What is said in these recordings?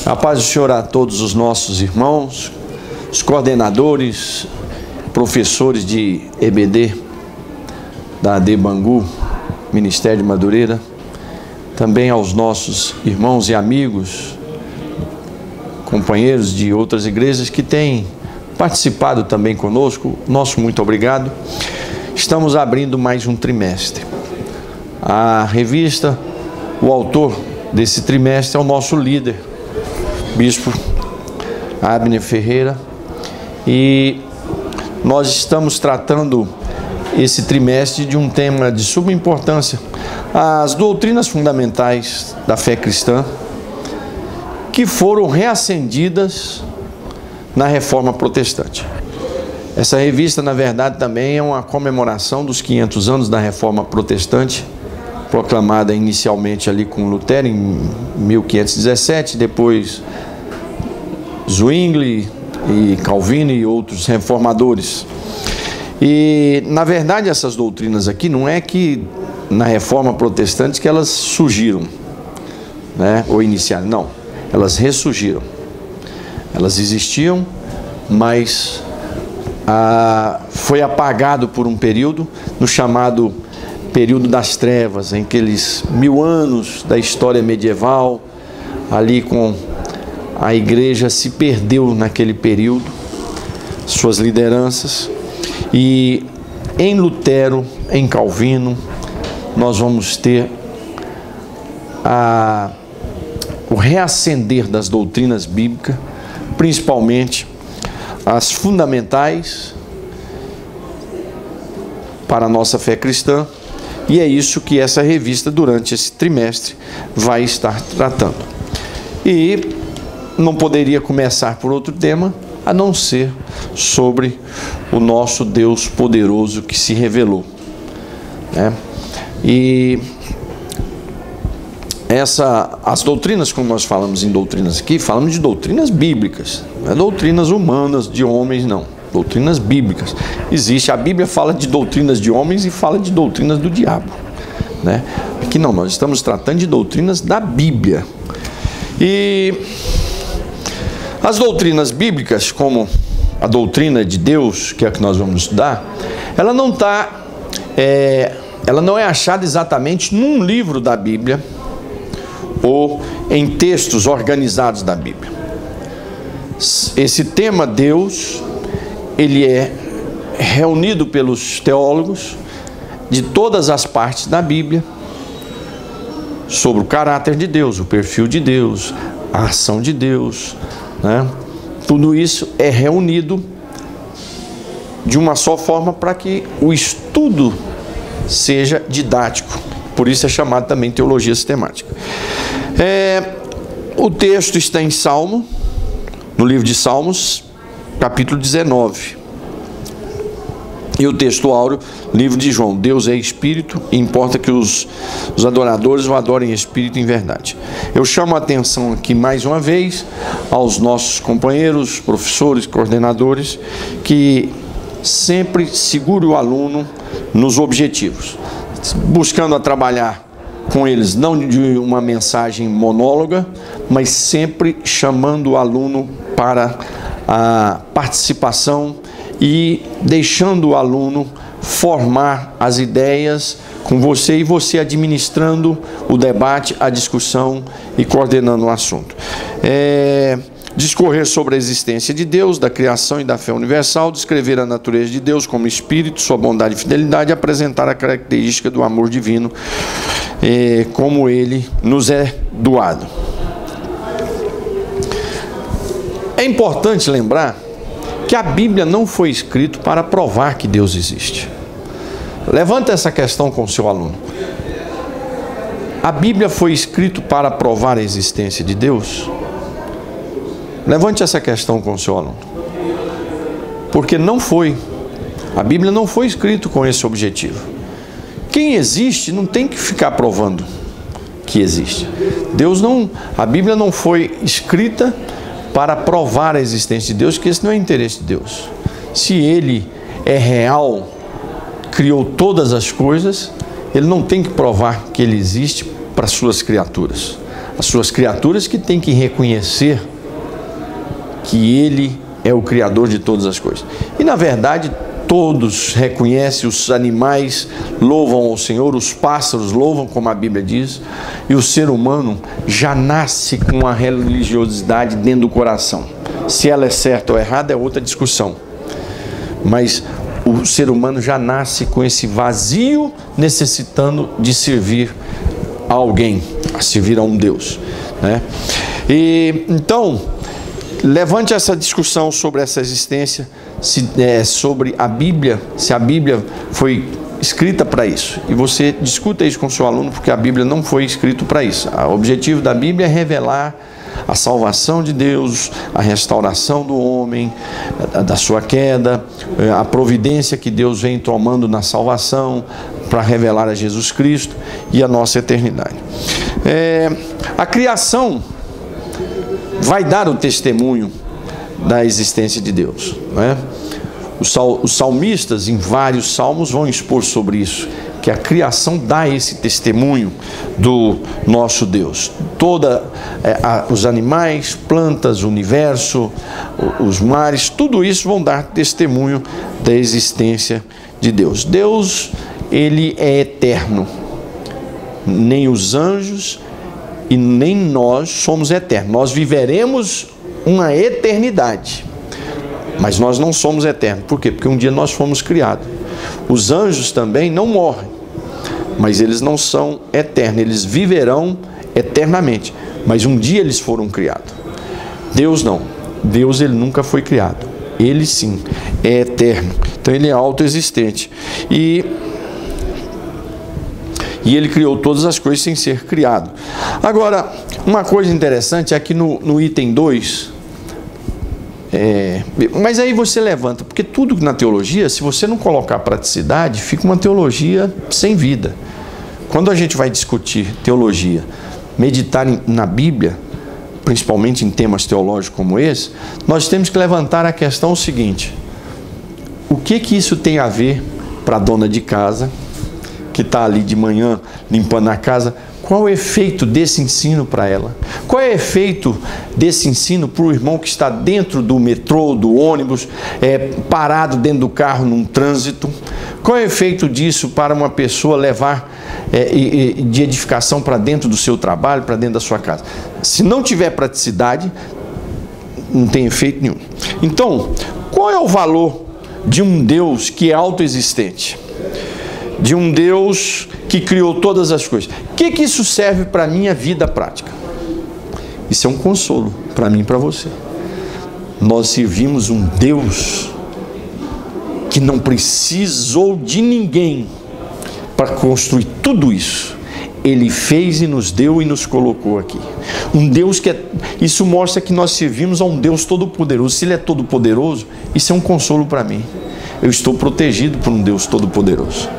A paz do Senhor a todos os nossos irmãos, os coordenadores, professores de EBD, da AD Bangu, Ministério de Madureira, também aos nossos irmãos e amigos, companheiros de outras igrejas que têm participado também conosco, nosso muito obrigado. Estamos abrindo mais um trimestre. A revista, o autor desse trimestre é o nosso líder, Bispo Abner Ferreira, e nós estamos tratando esse trimestre de um tema de suma importância, as doutrinas fundamentais da fé cristã, que foram reacendidas na Reforma Protestante. Essa revista, na verdade, também é uma comemoração dos 500 anos da Reforma Protestante, proclamada inicialmente ali com Lutero em 1517, depois Zwingli e Calvino e outros reformadores. E, na verdade, essas doutrinas aqui não é que na Reforma Protestante que elas surgiram, né, ou iniciaram, não, elas ressurgiram. Elas existiam, mas foi apagado por um período, no chamado período das trevas, em aqueles 1000 anos da história medieval, ali com a igreja se perdeu naquele período, suas lideranças, e em Lutero, em Calvino, nós vamos ter o reacender das doutrinas bíblicas, principalmente as fundamentais para a nossa fé cristã, e é isso que essa revista, durante esse trimestre, vai estar tratando. E não poderia começar por outro tema, a não ser sobre o nosso Deus poderoso que se revelou, né? E as doutrinas, como nós falamos em doutrinas aqui, falamos de doutrinas bíblicas, não é doutrinas humanas de homens, não. Doutrinas bíblicas. A Bíblia fala de doutrinas de homens e fala de doutrinas do diabo, né? Aqui não, nós estamos tratando de doutrinas da Bíblia. E as doutrinas bíblicas, como a doutrina de Deus, que é a que nós vamos estudar, ela não é achada exatamente num livro da Bíblia ou em textos organizados da Bíblia. Esse tema Deus, ele é reunido pelos teólogos de todas as partes da Bíblia sobre o caráter de Deus, o perfil de Deus, a ação de Deus, né? Tudo isso é reunido de uma só forma para que o estudo seja didático. Por isso é chamado também teologia sistemática. O texto está em Salmo, no livro de Salmos, capítulo 19. E o texto áureo, livro de João: Deus é Espírito e importa que os adoradores o adorem em Espírito e em verdade. Eu chamo a atenção aqui mais uma vez aos nossos companheiros, professores, coordenadores, que sempre segure o aluno nos objetivos, buscando a trabalhar com eles não de uma mensagem monóloga, mas sempre chamando o aluno para a participação e deixando o aluno formar as ideias com você e você administrando o debate, a discussão e coordenando o assunto. Discorrer sobre a existência de Deus, da criação e da fé universal, descrever a natureza de Deus como espírito, sua bondade e fidelidade, apresentar a característica do amor divino, como ele nos é doado. É importante lembrar que a Bíblia não foi escrita para provar que Deus existe. Levanta essa questão com o seu aluno. A Bíblia foi escrita para provar a existência de Deus? Levante essa questão com o seu aluno. Porque não foi. A Bíblia não foi escrita com esse objetivo. Quem existe não tem que ficar provando que existe. A Bíblia não foi escrita para provar a existência de Deus, que esse não é o interesse de Deus. Se Ele é real, criou todas as coisas, Ele não tem que provar que Ele existe para suas criaturas. as suas criaturas que têm que reconhecer que Ele é o Criador de todas as coisas. E na verdade, todos reconhecem, os animais louvam ao Senhor, os pássaros louvam, como a Bíblia diz, e o ser humano já nasce com a religiosidade dentro do coração. Se ela é certa ou errada é outra discussão. Mas o ser humano já nasce com esse vazio, necessitando de servir a alguém, a servir a um Deus, né? E então, levante essa discussão sobre essa existência, sobre a Bíblia, se a Bíblia foi escrita para isso. E você discuta isso com seu aluno, porque a Bíblia não foi escrita para isso. O objetivo da Bíblia é revelar a salvação de Deus, a restauração do homem, da sua queda, a providência que Deus vem tomando na salvação para revelar a Jesus Cristo e a nossa eternidade. A criação vai dar o testemunho da existência de Deus, né? Os salmistas, em vários salmos, vão expor sobre isso, que a criação dá esse testemunho do nosso Deus. Os animais, plantas, o universo, os mares, tudo isso vão dar testemunho da existência de Deus. Deus, Ele é eterno. Nem os anjos e nem nós somos eternos. Nós viveremos uma eternidade, mas nós não somos eternos. Por quê? Porque um dia nós fomos criados. Os anjos também não morrem, mas eles não são eternos, eles viverão eternamente, mas um dia eles foram criados. Deus não. Deus, Ele nunca foi criado. Ele sim é eterno. Então Ele é autoexistente. E Ele criou todas as coisas sem ser criado. Agora, uma coisa interessante é que no item 2, mas aí você levanta, porque tudo na teologia, se você não colocar praticidade, fica uma teologia sem vida. Quando a gente vai discutir teologia, meditar na Bíblia, principalmente em temas teológicos como esse, nós temos que levantar a questão seguinte: o que isso tem a ver para a dona de casa, que está ali de manhã limpando a casa? Qual é o efeito desse ensino para ela? Qual é o efeito desse ensino para o irmão que está dentro do metrô, do ônibus, parado dentro do carro num trânsito? Qual é o efeito disso para uma pessoa levar de edificação para dentro do seu trabalho, para dentro da sua casa? Se não tiver praticidade, não tem efeito nenhum. Então, qual é o valor de um Deus que é autoexistente? De um Deus que criou todas as coisas? O que isso serve para a minha vida prática? Isso é um consolo para mim e para você. Nós servimos um Deus que não precisou de ninguém para construir tudo isso. Ele fez e nos deu e nos colocou aqui. Um Deus que isso mostra que nós servimos a um Deus todo-poderoso. Se Ele é todo-poderoso, isso é um consolo para mim. Eu estou protegido por um Deus todo-poderoso.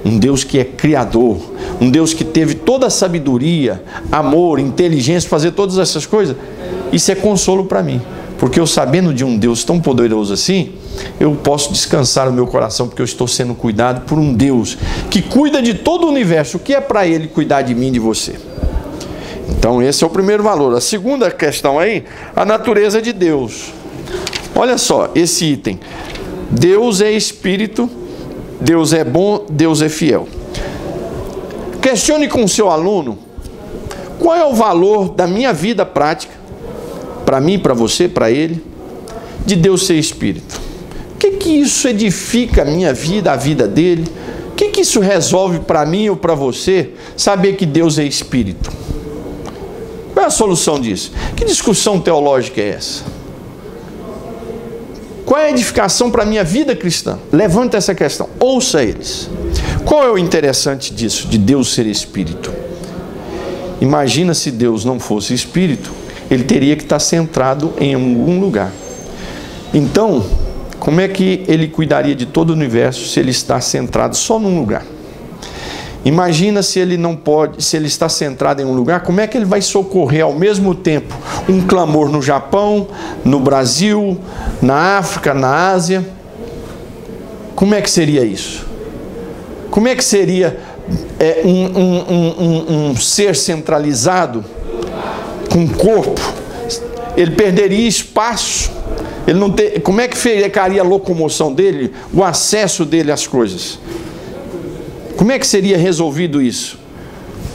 Um Deus que é criador, um Deus que teve toda a sabedoria, amor, inteligência, fazer todas essas coisas. Isso é consolo para mim, porque eu, sabendo de um Deus tão poderoso assim, eu posso descansar o meu coração, porque eu estou sendo cuidado por um Deus que cuida de todo o universo. O que é para Ele cuidar de mim e de você? Então esse é o primeiro valor. A segunda questão aí, a natureza de Deus. Olha só, esse item: Deus é espírito, Deus é bom, Deus é fiel. Questione com o seu aluno qual é o valor da minha vida prática, para mim, para você, para ele, de Deus ser espírito. O que isso edifica a minha vida, a vida dele? O que isso resolve para mim ou para você, saber que Deus é espírito? Qual é a solução disso? Que discussão teológica é essa? Qual é a edificação para a minha vida cristã? Levanta essa questão, ouça eles. Qual é o interessante disso, de Deus ser espírito? Imagina se Deus não fosse espírito, Ele teria que estar centrado em algum lugar. Então, como é que Ele cuidaria de todo o universo se Ele está centrado só num lugar? Imagina se Ele não pode, se Ele está centrado em um lugar, como é que Ele vai socorrer ao mesmo tempo um clamor no Japão, no Brasil, na África, na Ásia? Como é que seria isso? Como é que seria um ser centralizado com corpo, ele perderia espaço. Ele não ter, como é que ficaria a locomoção dele, o acesso dele às coisas? Como é que seria resolvido isso?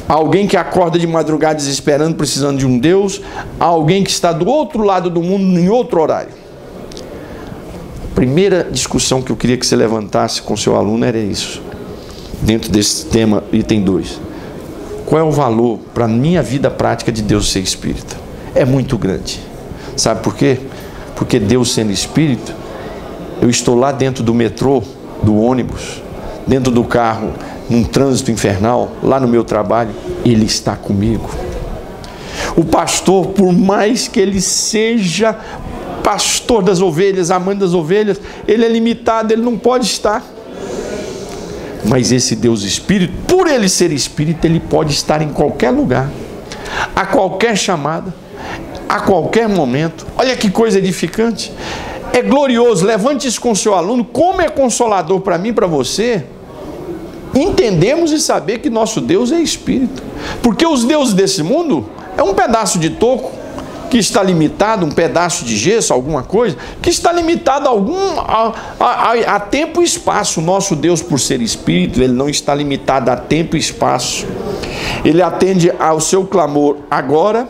Alguém que acorda de madrugada desesperando, precisando de um Deus, alguém que está do outro lado do mundo em outro horário. A primeira discussão que eu queria que você levantasse com seu aluno era isso, dentro desse tema, item 2. Qual é o valor para a minha vida prática de Deus ser Espírito? É muito grande. Sabe por quê? Porque Deus sendo Espírito, eu estou lá dentro do metrô, do ônibus, dentro do carro, num trânsito infernal, lá no meu trabalho, Ele está comigo. O pastor, por mais que ele seja pastor das ovelhas, amante das ovelhas, ele é limitado, ele não pode estar. Mas esse Deus Espírito, por Ele ser Espírito, Ele pode estar em qualquer lugar, a qualquer chamada, a qualquer momento. Olha que coisa edificante. É glorioso. Levante isso com o seu aluno. Como é consolador para mim e para você entendemos e saber que nosso Deus é Espírito. Porque os deuses desse mundo é um pedaço de toco que está limitado, um pedaço de gesso, alguma coisa, que está limitado a tempo e espaço. Nosso Deus, por ser Espírito, Ele não está limitado a tempo e espaço. Ele atende ao seu clamor agora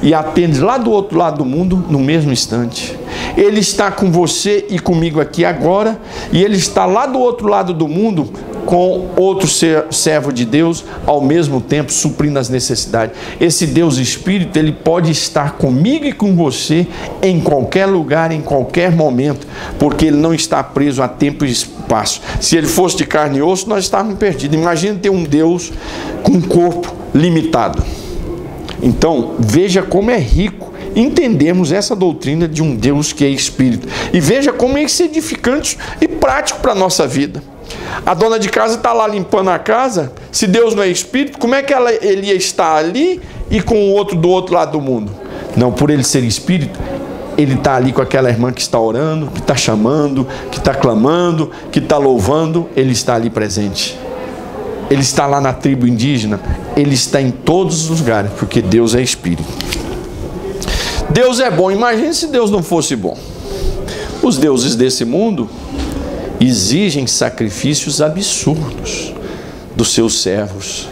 e atende lá do outro lado do mundo no mesmo instante. Ele está com você e comigo aqui agora, e Ele está lá do outro lado do mundo com outro servo de Deus, ao mesmo tempo suprindo as necessidades. Esse Deus Espírito, Ele pode estar comigo e com você em qualquer lugar, em qualquer momento, porque Ele não está preso a tempo e espaço. Se Ele fosse de carne e osso, nós estávamos perdidos. Imagina ter um Deus com um corpo limitado. Então, veja como é rico entendemos essa doutrina de um Deus que é Espírito. E veja como é isso edificante e prático para a nossa vida. A dona de casa está lá limpando a casa. Se Deus não é Espírito, como é que ele ia estar ali e com o outro do outro lado do mundo? Não, por Ele ser Espírito, Ele está ali com aquela irmã que está orando, que está chamando, que está clamando, que está louvando. Ele está ali presente. Ele está lá na tribo indígena. Ele está em todos os lugares, porque Deus é Espírito. Deus é bom. Imagine se Deus não fosse bom. Os deuses desse mundo exigem sacrifícios absurdos dos seus servos.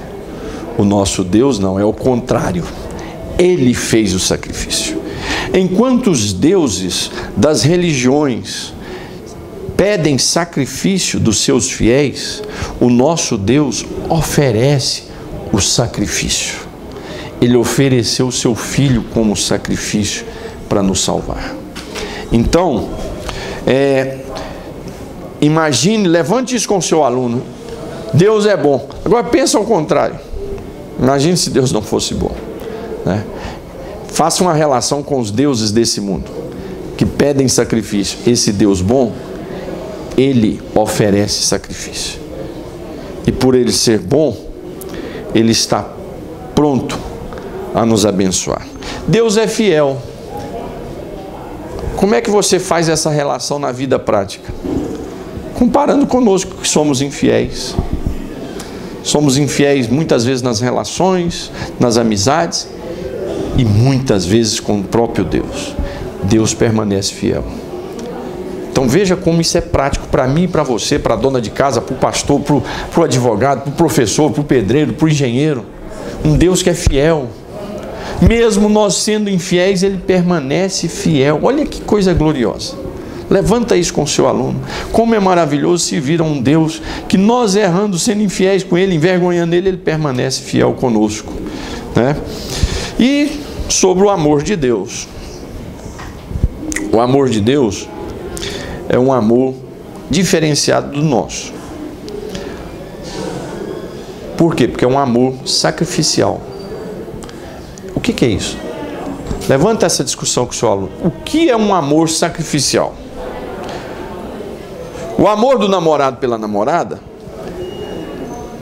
O nosso Deus não, é o contrário. Ele fez o sacrifício. Enquanto os deuses das religiões pedem sacrifício dos seus fiéis, o nosso Deus oferece o sacrifício. Ele ofereceu o seu Filho como sacrifício para nos salvar. Então, imagine, levante isso com o seu aluno. Deus é bom. Agora pensa ao contrário. Imagine se Deus não fosse bom, né? Faça uma relação com os deuses desse mundo que pedem sacrifício. Esse Deus bom, Ele oferece sacrifício. E por Ele ser bom, Ele está pronto a nos abençoar. Deus é fiel. Como é que você faz essa relação na vida prática? Comparando conosco, que somos infiéis. Somos infiéis muitas vezes nas relações, nas amizades e muitas vezes com o próprio Deus. Deus permanece fiel. Então veja como isso é prático para mim e para você, para a dona de casa, para o pastor, para o advogado, para o professor, para o pedreiro, para o engenheiro. Um Deus que é fiel. Mesmo nós sendo infiéis, Ele permanece fiel. Olha que coisa gloriosa. Levanta isso com o seu aluno. Como é maravilhoso se vir a um Deus que nós errando, sendo infiéis com Ele, envergonhando Ele, Ele permanece fiel conosco, né? E sobre o amor de Deus. O amor de Deus é um amor diferenciado do nosso. Por quê? Porque é um amor sacrificial. O que é isso? Levanta essa discussão com o seu aluno. O que é um amor sacrificial? O amor do namorado pela namorada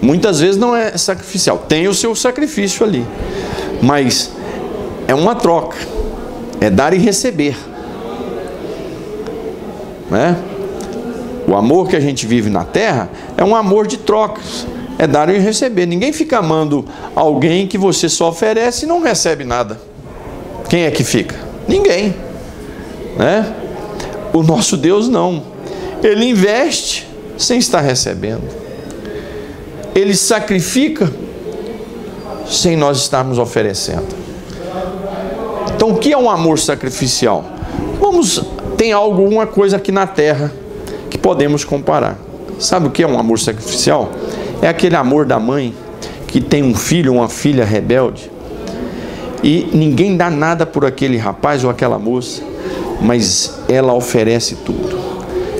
muitas vezes não é sacrificial. Tem o seu sacrifício ali, mas é uma troca. É dar e receber, né? O amor que a gente vive na terra é um amor de trocas. É dar e receber. Ninguém fica amando alguém que você só oferece e não recebe nada. Quem é que fica? Ninguém, né? O nosso Deus não. Ele investe sem estar recebendo. Ele sacrifica sem nós estarmos oferecendo. Então, o que é um amor sacrificial? Tem alguma coisa aqui na terra que podemos comparar. Sabe o que é um amor sacrificial? É aquele amor da mãe que tem um filho ou uma filha rebelde e ninguém dá nada por aquele rapaz ou aquela moça, mas ela oferece tudo.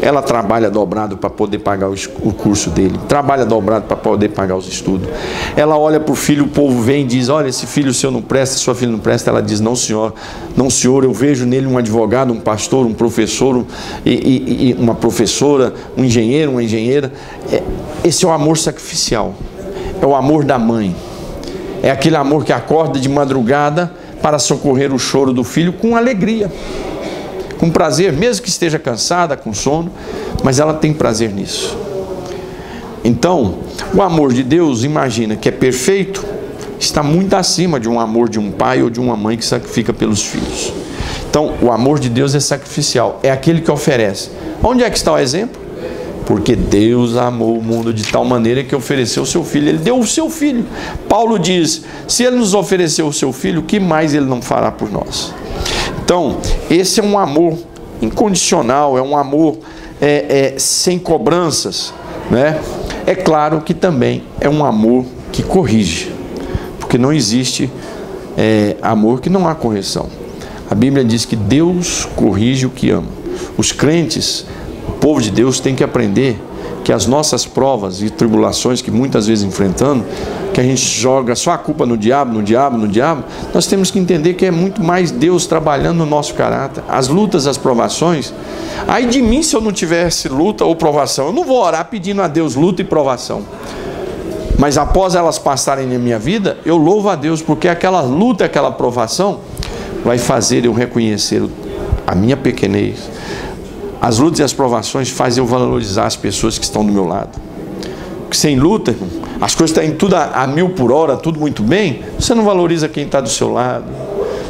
Ela trabalha dobrado para poder pagar o curso dele, trabalha dobrado para poder pagar os estudos. Ela olha para o filho, o povo vem e diz: olha, esse filho seu não presta, sua filha não presta. Ela diz: não senhor, não senhor, eu vejo nele um advogado, um pastor, um professor, e uma professora, um engenheiro, uma engenheira. Esse é o amor sacrificial, é o amor da mãe. É aquele amor que acorda de madrugada para socorrer o choro do filho com alegria, com prazer, mesmo que esteja cansada, com sono, mas ela tem prazer nisso. Então, o amor de Deus, imagina que é perfeito, está muito acima de um amor de um pai ou de uma mãe que sacrifica pelos filhos. Então, o amor de Deus é sacrificial, é aquele que oferece. Onde é que está o exemplo? Porque Deus amou o mundo de tal maneira que ofereceu o seu filho. Ele deu o seu filho. Paulo diz: se ele nos ofereceu o seu filho, o que mais ele não fará por nós? Então, esse é um amor incondicional, é um amor sem cobranças, né? É claro que também é um amor que corrige, porque não existe amor que não há correção. A Bíblia diz que Deus corrige o que ama. Os crentes, o povo de Deus, tem que aprender que as nossas provas e tribulações que muitas vezes enfrentamos, que a gente joga só a culpa no diabo, nós temos que entender que é muito mais Deus trabalhando no nosso caráter. As lutas, as provações, ai de mim se eu não tivesse luta ou provação. Eu não vou orar pedindo a Deus luta e provação, mas após elas passarem na minha vida, eu louvo a Deus, porque aquela luta, aquela provação vai fazer eu reconhecer a minha pequenez. As lutas e as provações fazem eu valorizar as pessoas que estão do meu lado. Porque sem luta, as coisas estão indo tudo a 1000 por hora, tudo muito bem, você não valoriza quem está do seu lado,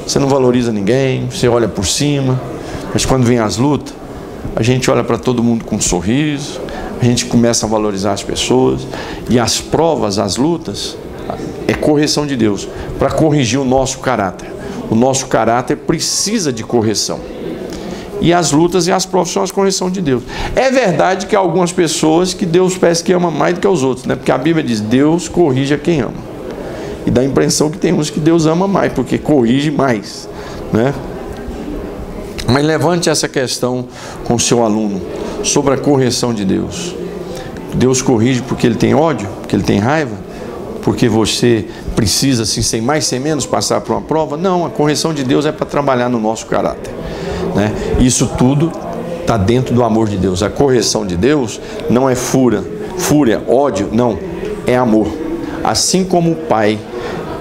você não valoriza ninguém, você olha por cima. Mas quando vem as lutas, a gente olha para todo mundo com um sorriso, a gente começa a valorizar as pessoas. E as provas, as lutas, é correção de Deus, para corrigir o nosso caráter. O nosso caráter precisa de correção. E as lutas e as provas são as correção de Deus. É verdade que há algumas pessoas que Deus parece que ama mais do que os outros, né? Porque a Bíblia diz: Deus corrige a quem ama. E dá a impressão que tem uns que Deus ama mais, porque corrige mais, né? Mas levante essa questão com o seu aluno sobre a correção de Deus. Deus corrige porque Ele tem ódio, porque Ele tem raiva, porque você precisa, assim, sem mais, sem menos, passar por uma prova? Não, a correção de Deus é para trabalhar no nosso caráter, né? Isso tudo está dentro do amor de Deus. A correção de Deus não é fúria, ódio, não, é amor. Assim como o pai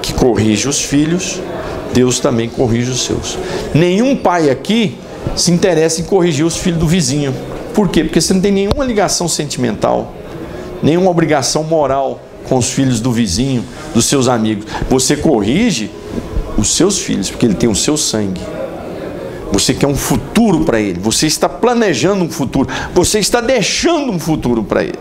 que corrige os filhos, Deus também corrige os seus. Nenhum pai aqui se interessa em corrigir os filhos do vizinho. Por quê? Porque você não tem nenhuma ligação sentimental, nenhuma obrigação moral com os filhos do vizinho, dos seus amigos. Você corrige os seus filhos, porque ele tem o seu sangue. Você quer um futuro para ele, você está planejando um futuro, você está deixando um futuro para ele.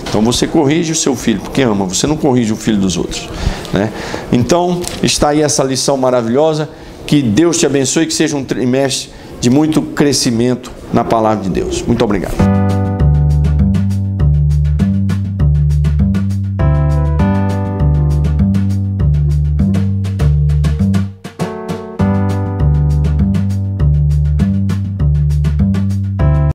Então você corrige o seu filho, porque ama, você não corrige o filho dos outros, né? Então está aí essa lição maravilhosa, que Deus te abençoe, que seja um trimestre de muito crescimento na palavra de Deus. Muito obrigado.